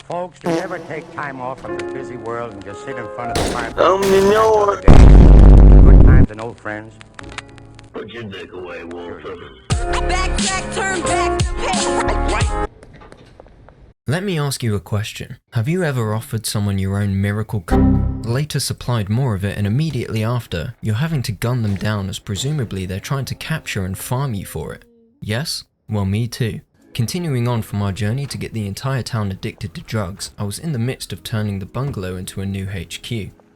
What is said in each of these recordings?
Folks, do you ever take time off from the busy world and just sit in front of the fire? You know what? Good times and old friends. Put your dick away, Walter. Backtrack, turn back, right. Let me ask you a question. Have you ever offered someone your own miracle later supplied more of it, and immediately after, you're having to gun them down as presumably they're trying to capture and farm you for it? Yes? Well, me too. Continuing on from our journey to get the entire town addicted to drugs, I was in the midst of turning the bungalow into a new HQ.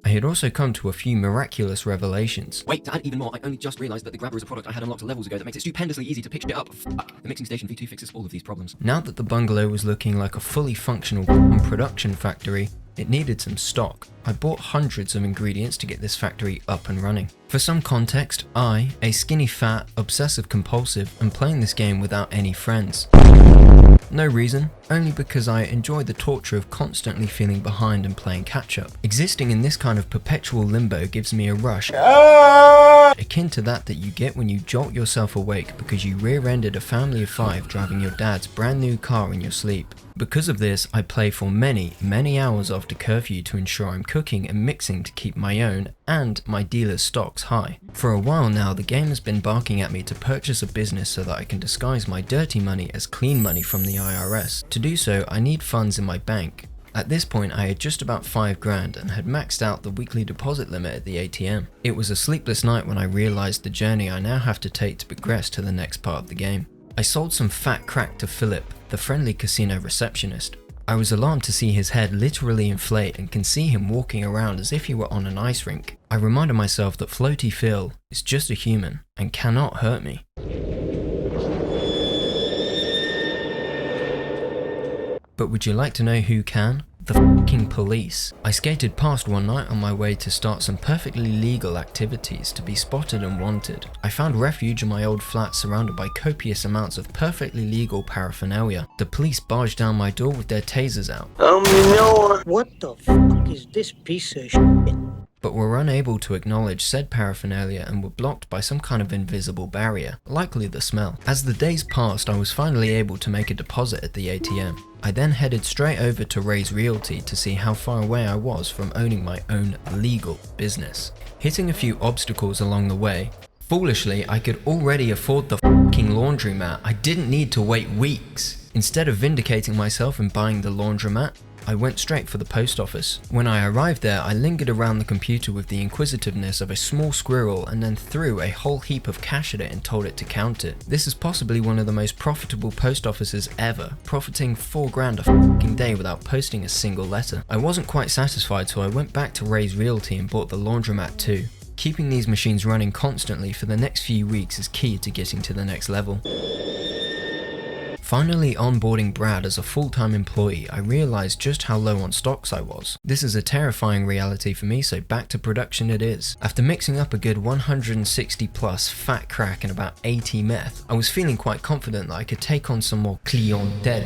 I had also come to a few miraculous revelations. Wait, to add even more, I only just realized that the grabber is a product I had unlocked levels ago that makes it stupendously easy to pitch it up. Fuck. The mixing station V2 fixes all of these problems. Now that the bungalow was looking like a fully functional production factory, it needed some stock. I bought hundreds of ingredients to get this factory up and running. For some context, I, a skinny fat, obsessive compulsive, am playing this game without any friends. No reason, only because I enjoy the torture of constantly feeling behind and playing catch up. Existing in this kind of perpetual limbo gives me a rush, akin to that you get when you jolt yourself awake because you rear-ended a family of 5 driving your dad's brand new car in your sleep. Because of this, I play for many, many hours after curfew to ensure I'm cooking and mixing to keep my own and my dealer's stocks high. For a while now, the game has been barking at me to purchase a business so that I can disguise my dirty money as clean money from the IRS. To do so, I need funds in my bank. At this point, I had just about 5 grand and had maxed out the weekly deposit limit at the ATM. It was a sleepless night when I realized the journey I now have to take to progress to the next part of the game. I sold some fat crack to Philip, the friendly casino receptionist. I was alarmed to see his head literally inflate and can see him walking around as if he were on an ice rink. I reminded myself that Floaty Phil is just a human and cannot hurt me. But would you like to know who can? The fucking police. I skated past one night on my way to start some perfectly legal activities to be spotted and wanted. I found refuge in my old flat surrounded by copious amounts of perfectly legal paraphernalia. The police barged down my door with their tasers out. You know What the fuck is this piece of shit? But were unable to acknowledge said paraphernalia and were blocked by some kind of invisible barrier, likely the smell. As the days passed, I was finally able to make a deposit at the ATM. I then headed straight over to Ray's Realty to see how far away I was from owning my own legal business. Hitting a few obstacles along the way, foolishly I could already afford the fucking laundromat. I didn't need to wait weeks. Instead of vindicating myself and buying the laundromat, I went straight for the post office. When I arrived there, I lingered around the computer with the inquisitiveness of a small squirrel and then threw a whole heap of cash at it and told it to count it. This is possibly one of the most profitable post offices ever, profiting 4 grand a fucking day without posting a single letter. I wasn't quite satisfied, so I went back to Ray's Realty and bought the laundromat too. Keeping these machines running constantly for the next few weeks is key to getting to the next level. Finally onboarding Brad as a full-time employee, I realized just how low on stocks I was. This is a terrifying reality for me, so back to production it is. After mixing up a good 160 plus fat crack and about 80 meth, I was feeling quite confident that I could take on some more clientele.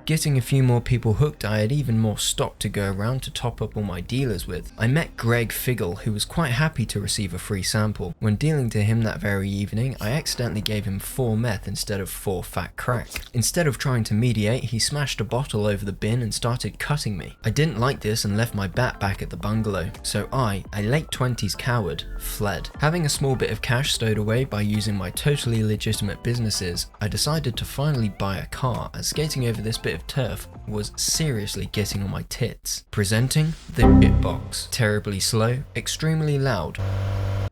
Getting a few more people hooked, I had even more stock to go around to top up all my dealers with. I met Greg Figgle, who was quite happy to receive a free sample. When dealing to him that very evening, I accidentally gave him 4 meth instead of 4 fat crack. Instead of trying to mediate, he smashed a bottle over the bin and started cutting me. I didn't like this and left my bat back at the bungalow, so I, a late 20s coward, fled. Having a small bit of cash stowed away by using my totally legitimate businesses, I decided to finally buy a car, as skating over this bit of turf was seriously getting on my tits. Presenting the shitbox. Terribly slow, extremely loud.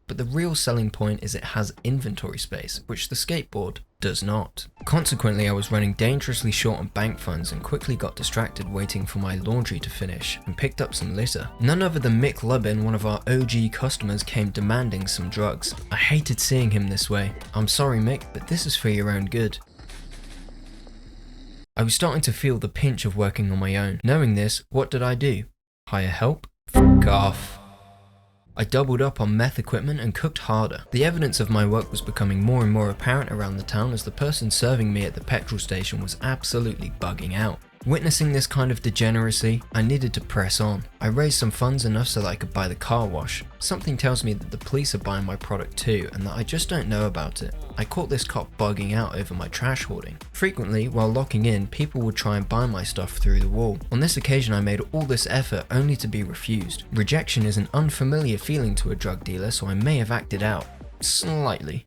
But the real selling point is it has inventory space, which the skateboard does not. Consequently, I was running dangerously short on bank funds and quickly got distracted waiting for my laundry to finish and picked up some litter. None other than Mick Lubbin, one of our OG customers, came demanding some drugs. I hated seeing him this way. I'm sorry Mick, but this is for your own good. I was starting to feel the pinch of working on my own. Knowing this, what did I do? Hire help? Fuck off. I doubled up on meth equipment and cooked harder. The evidence of my work was becoming more and more apparent around the town as the person serving me at the petrol station was absolutely bugging out. Witnessing this kind of degeneracy, I needed to press on. I raised some funds enough so that I could buy the car wash. Something tells me that the police are buying my product too, and that I just don't know about it. I caught this cop bugging out over my trash hoarding. Frequently, while locking in, people would try and buy my stuff through the wall. On this occasion, I made all this effort only to be refused. Rejection is an unfamiliar feeling to a drug dealer, so I may have acted out. Slightly.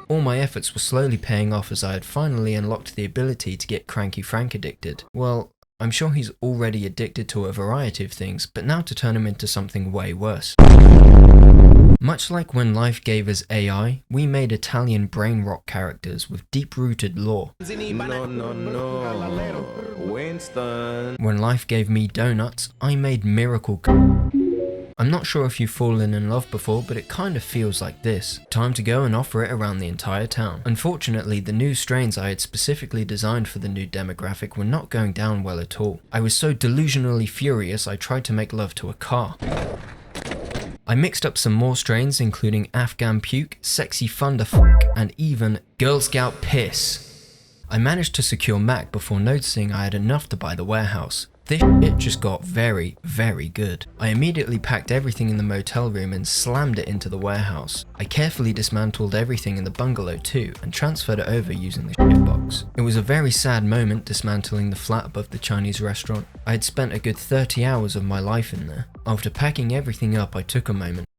All my efforts were slowly paying off as I had finally unlocked the ability to get Cranky Frank addicted. Well, I'm sure he's already addicted to a variety of things, but now to turn him into something way worse. Much like when life gave us AI, we made Italian brain rock characters with deep-rooted lore. No, Winston. When life gave me donuts, I made miracle. I'm not sure if you've fallen in love before, but it kind of feels like this. Time to go and offer it around the entire town. Unfortunately, the new strains I had specifically designed for the new demographic were not going down well at all. I was so delusionally furious I tried to make love to a car. I mixed up some more strains including Afghan Puke, Sexy Thunder and even Girl Scout Piss. I managed to secure Mac before noticing I had enough to buy the warehouse. This shit just got very, very good. I immediately packed everything in the motel room and slammed it into the warehouse. I carefully dismantled everything in the bungalow too and transferred it over using the shitbox. It was a very sad moment dismantling the flat above the Chinese restaurant. I had spent a good 30 hours of my life in there. After packing everything up, I took a moment.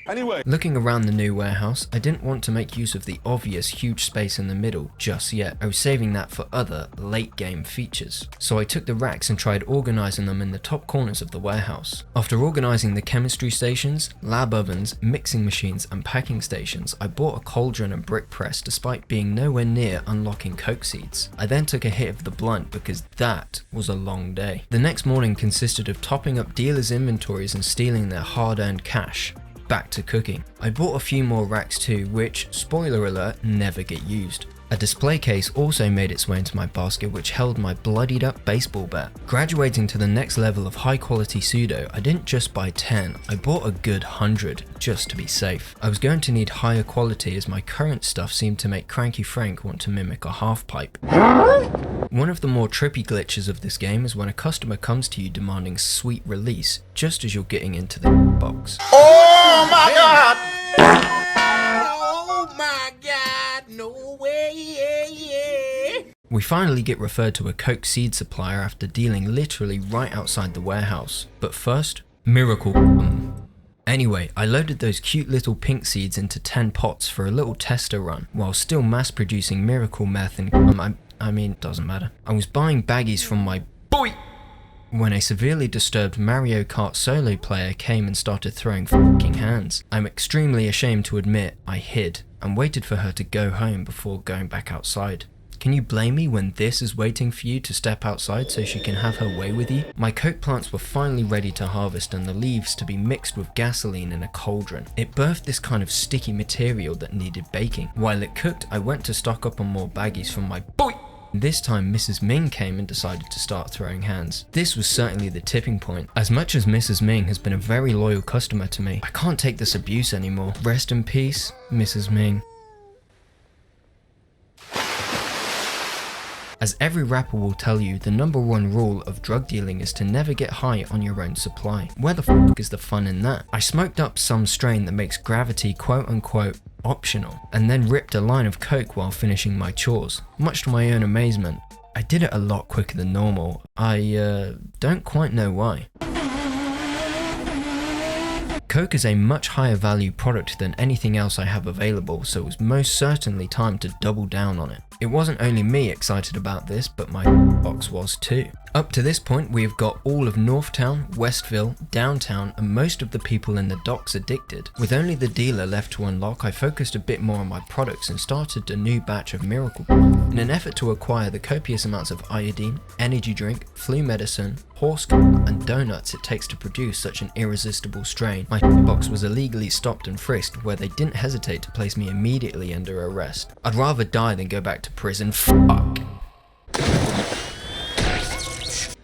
Anyway, Looking around the new warehouse, I didn't want to make use of the obvious huge space in the middle just yet. I was saving that for other late game features. So I took the racks and tried organizing them in the top corners of the warehouse. After organizing the chemistry stations, lab ovens, mixing machines and packing stations, I bought a cauldron and brick press despite being nowhere near unlocking coke seeds. I then took a hit of the blunt because that was a long day. The next morning consisted of topping up dealers' inventories and stealing their hard-earned cash. Back to cooking. I bought a few more racks too, which, spoiler alert, never get used. A display case also made its way into my basket, which held my bloodied up baseball bat. Graduating to the next level of high quality pseudo, I didn't just buy 10, I bought a good 100, just to be safe. I was going to need higher quality as my current stuff seemed to make Cranky Frank want to mimic a half pipe. One of the more trippy glitches of this game is when a customer comes to you demanding sweet release, just as you're getting into the box. Oh my god! Oh my god, no way. We finally get referred to a coke seed supplier after dealing literally right outside the warehouse. But first, miracle. Anyway, I loaded those cute little pink seeds into 10 pots for a little tester run, while still mass producing miracle meth and doesn't matter. I was buying baggies from my boy when a severely disturbed Mario Kart solo player came and started throwing fucking hands. I'm extremely ashamed to admit I hid and waited for her to go home before going back outside. Can you blame me when this is waiting for you to step outside so she can have her way with you? My coke plants were finally ready to harvest and the leaves to be mixed with gasoline in a cauldron. It birthed this kind of sticky material that needed baking. While it cooked, I went to stock up on more baggies from my boy. This time Mrs. Ming came and decided to start throwing hands. This was certainly the tipping point. As much as Mrs. Ming has been a very loyal customer to me, I can't take this abuse anymore. Rest in peace, Mrs. Ming. As every rapper will tell you, the #1 rule of drug dealing is to never get high on your own supply. Where the fuck is the fun in that? I smoked up some strain that makes gravity quote unquote optional, and then ripped a line of coke while finishing my chores. Much to my own amazement, I did it a lot quicker than normal. I don't quite know why. Coke is a much higher value product than anything else I have available, so it was most certainly time to double down on it. It wasn't only me excited about this, but my box was too. Up to this point, we have got all of Northtown, Westville, Downtown, and most of the people in the docks addicted. With only the dealer left to unlock, I focused a bit more on my products and started a new batch of Miracle. In an effort to acquire the copious amounts of iodine, energy drink, flu medicine, horse and donuts it takes to produce such an irresistible strain, my box was illegally stopped and frisked, where they didn't hesitate to place me immediately under arrest. I'd rather die than go back to prison. Fuck.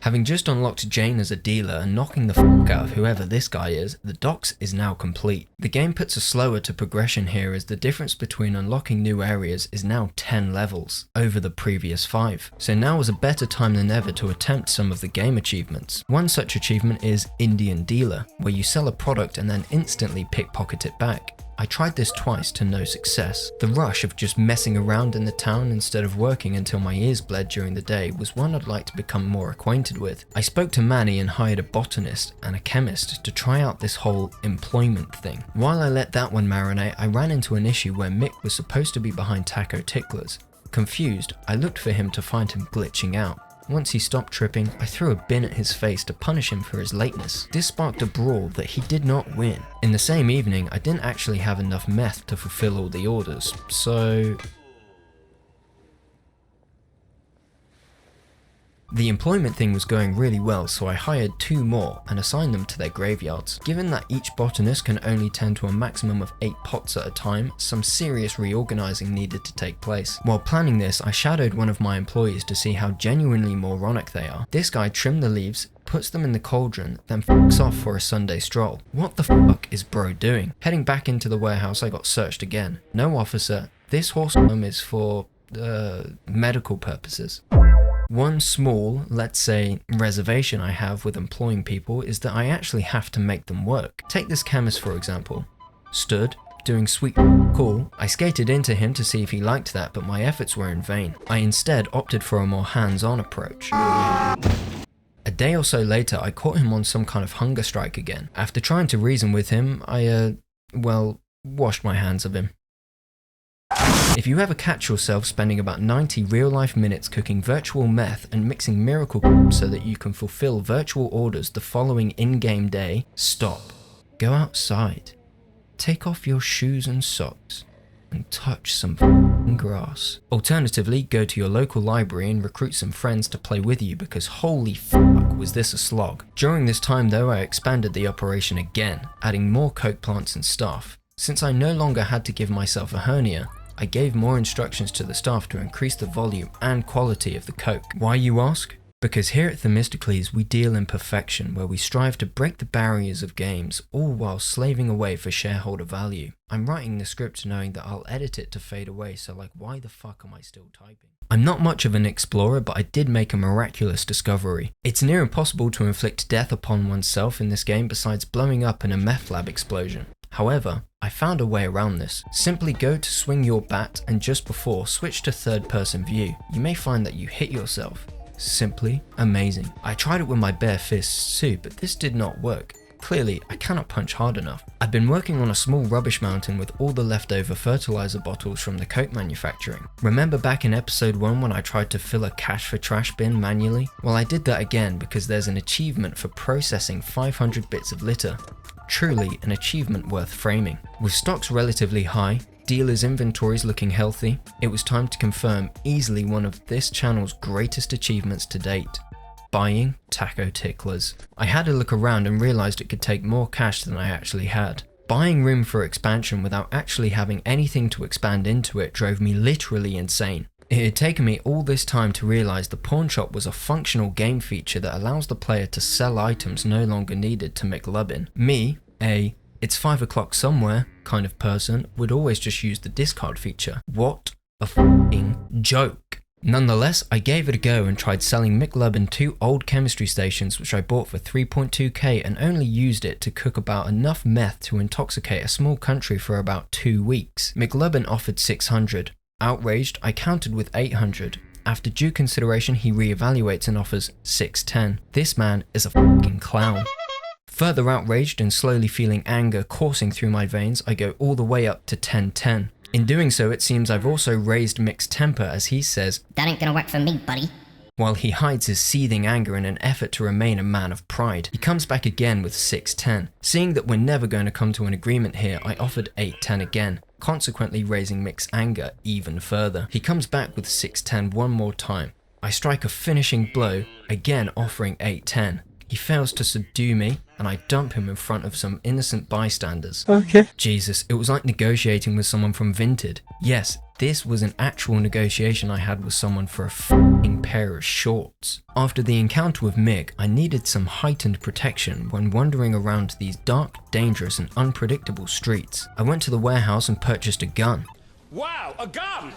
Having just unlocked Jane as a dealer and knocking the fuck out of whoever this guy is, the docks is now complete. The game puts a slower to progression here as the difference between unlocking new areas is now 10 levels over the previous 5. So now is a better time than ever to attempt some of the game achievements. One such achievement is Indian Dealer, where you sell a product and then instantly pickpocket it back. I tried this twice to no success. The rush of just messing around in the town instead of working until my ears bled during the day was one I'd like to become more acquainted with. I spoke to Manny and hired a botanist and a chemist to try out this whole employment thing. While I let that one marinate, I ran into an issue where Mick was supposed to be behind Taco Ticklers. Confused, I looked for him to find him glitching out. Once he stopped tripping, I threw a bin at his face to punish him for his lateness. This sparked a brawl that he did not win. In the same evening, I didn't actually have enough meth to fulfill all the orders, so... The employment thing was going really well, so I hired 2 more and assigned them to their graveyards. Given that each botanist can only tend to a maximum of 8 pots at a time, some serious reorganizing needed to take place. While planning this, I shadowed one of my employees to see how genuinely moronic they are. This guy trimmed the leaves, puts them in the cauldron, then fucks off for a Sunday stroll. What the fuck is bro doing? Heading back into the warehouse, I got searched again. No officer. This horse farm is for, medical purposes. One small, let's say, reservation I have with employing people is that I actually have to make them work. Take this chemist for example. Stood, doing sweet cool. I skated into him to see if he liked that, but my efforts were in vain. I instead opted for a more hands-on approach. A day or so later, I caught him on some kind of hunger strike again. After trying to reason with him, I, washed my hands of him. If you ever catch yourself spending about 90 real-life minutes cooking virtual meth and mixing miracle so that you can fulfill virtual orders the following in-game day, stop. Go outside. Take off your shoes and socks and touch some grass. Alternatively, go to your local library and recruit some friends to play with you because holy fuck was this a slog. During this time though, I expanded the operation again, adding more coke plants and staff. Since I no longer had to give myself a hernia, I gave more instructions to the staff to increase the volume and quality of the coke. Why, you ask? Because here at Themistokles we deal in perfection, where we strive to break the barriers of games, all while slaving away for shareholder value. I'm writing the script knowing that I'll edit it to fade away, so like why the fuck am I still typing? I'm not much of an explorer, but I did make a miraculous discovery. It's near impossible to inflict death upon oneself in this game besides blowing up in a meth lab explosion. However, I found a way around this. Simply go to swing your bat and just before switch to third person view. You may find that you hit yourself. Simply amazing. I tried it with my bare fists too, but this did not work. Clearly, I cannot punch hard enough. I've been working on a small rubbish mountain with all the leftover fertilizer bottles from the coke manufacturing. Remember back in episode 1 when I tried to fill a cash for trash bin manually? Well, I did that again because there's an achievement for processing 500 bits of litter. Truly an achievement worth framing. With stocks relatively high, dealers' inventories looking healthy, it was time to confirm easily one of this channel's greatest achievements to date. Buying Taco Ticklers. I had a look around and realized it could take more cash than I actually had. Buying room for expansion without actually having anything to expand into it drove me literally insane. It had taken me all this time to realize the pawn shop was a functional game feature that allows the player to sell items no longer needed to make lub in. Me, a it's 5 o'clock somewhere kind of person, would always just use the discard feature. What a f***ing joke. Nonetheless, I gave it a go and tried selling McLub in 2 old chemistry stations which I bought for 3.2k and only used it to cook about enough meth to intoxicate a small country for about 2 weeks. McLubbin offered 600. Outraged, I countered with 800. After due consideration, he reevaluates and offers 610. This man is a f***ing clown. Further outraged and slowly feeling anger coursing through my veins, I go all the way up to 1010. In doing so, it seems I've also raised Mick's temper as he says, "That ain't gonna work for me, buddy." While he hides his seething anger in an effort to remain a man of pride. He comes back again with 610. Seeing that we're never going to come to an agreement here, I offered 810 again, consequently raising Mick's anger even further. He comes back with 610 one more time. I strike a finishing blow, again offering 810. He fails to subdue me, and I dump him in front of some innocent bystanders. Okay. Jesus, it was like negotiating with someone from Vinted. Yes, this was an actual negotiation I had with someone for a pair of shorts. After the encounter with Mick, I needed some heightened protection when wandering around these dark, dangerous and unpredictable streets. I went to the warehouse and purchased a gun. Wow, a gun!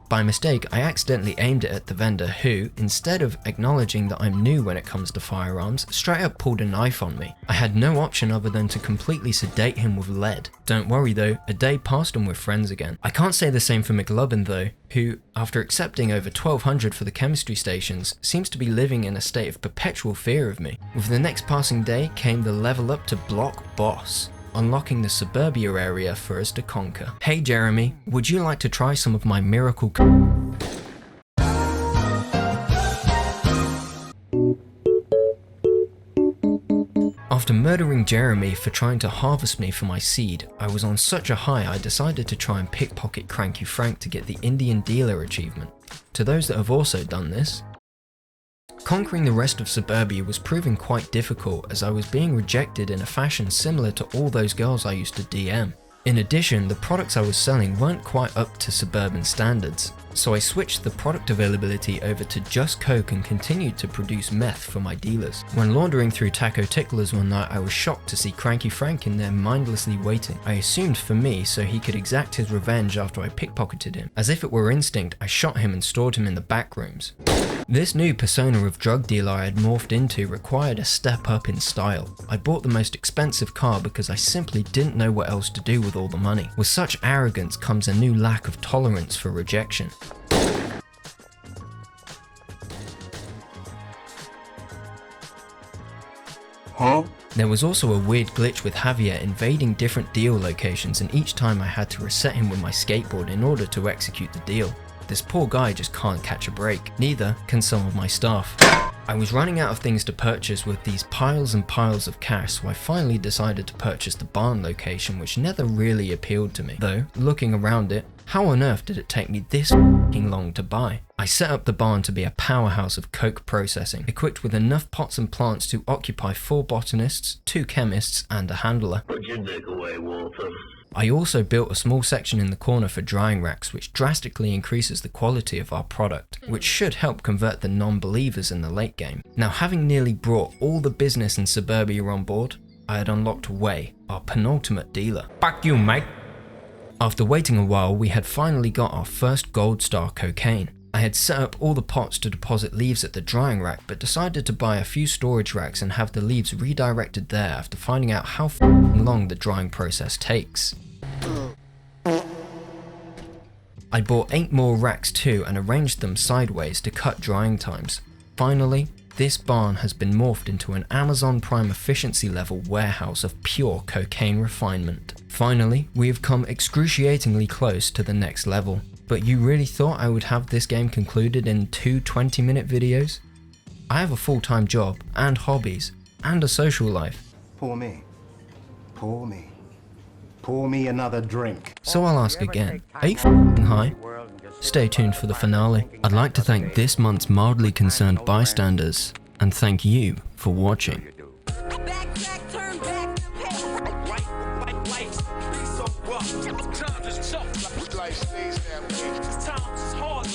By mistake, I accidentally aimed it at the vendor who, instead of acknowledging that I'm new when it comes to firearms, straight up pulled a knife on me. I had no option other than to completely sedate him with lead. Don't worry though, a day passed and we're friends again. I can't say the same for McLovin though, who, after accepting over 1200 for the chemistry stations, seems to be living in a state of perpetual fear of me. With the next passing day came the level up to block boss, unlocking the suburbia area for us to conquer. Hey Jeremy, would you like to try some of my miracle After murdering Jeremy for trying to harvest me for my seed, I was on such a high I decided to try and pickpocket Cranky Frank to get the Indian Dealer achievement. To those that have also done this, conquering the rest of suburbia was proving quite difficult as I was being rejected in a fashion similar to all those girls I used to DM. In addition, the products I was selling weren't quite up to suburban standards, so I switched the product availability over to just coke and continued to produce meth for my dealers. When laundering through taco ticklers one night, I was shocked to see Cranky Frank in there mindlessly waiting. I assumed for me so he could exact his revenge after I pickpocketed him. As if it were instinct, I shot him and stored him in the back rooms. This new persona of drug dealer I had morphed into required a step up in style. I bought the most expensive car because I simply didn't know what else to do with all the money. With such arrogance comes a new lack of tolerance for rejection. Huh? There was also a weird glitch with Javier invading different deal locations, and each time I had to reset him with my skateboard in order to execute the deal. This poor guy just can't catch a break, neither can some of my staff. I was running out of things to purchase with these piles and piles of cash, so I finally decided to purchase the barn location, which never really appealed to me. Though, looking around it, how on earth did it take me this f***ing long to buy? I set up the barn to be a powerhouse of coke processing, equipped with enough pots and plants to occupy 4 botanists, 2 chemists, and a handler. Put your dick away, Walter. I also built a small section in the corner for drying racks, which drastically increases the quality of our product, which should help convert the non-believers in the late game. Now, having nearly brought all the business in suburbia on board, I had unlocked Way, our penultimate dealer. Fuck you, mate! After waiting a while, we had finally got our first gold star cocaine. I had set up all the pots to deposit leaves at the drying rack, but decided to buy a few storage racks and have the leaves redirected there after finding out how long the drying process takes. I bought 8 more racks too and arranged them sideways to cut drying times. Finally, this barn has been morphed into an Amazon Prime efficiency level warehouse of pure cocaine refinement. Finally, we have come excruciatingly close to the next level. But you really thought I would have this game concluded in 2 20-minute videos? I have a full-time job and hobbies and a social life. Pour me. Pour me. Pour me another drink. So I'll ask again, are you f***ing high? Stay tuned for the finale. I'd like to thank this month's mildly concerned bystanders, and thank you for watching. Backtrack, turn back the page. Life be so rough. Times is tough. Life stays that way. Times is hard.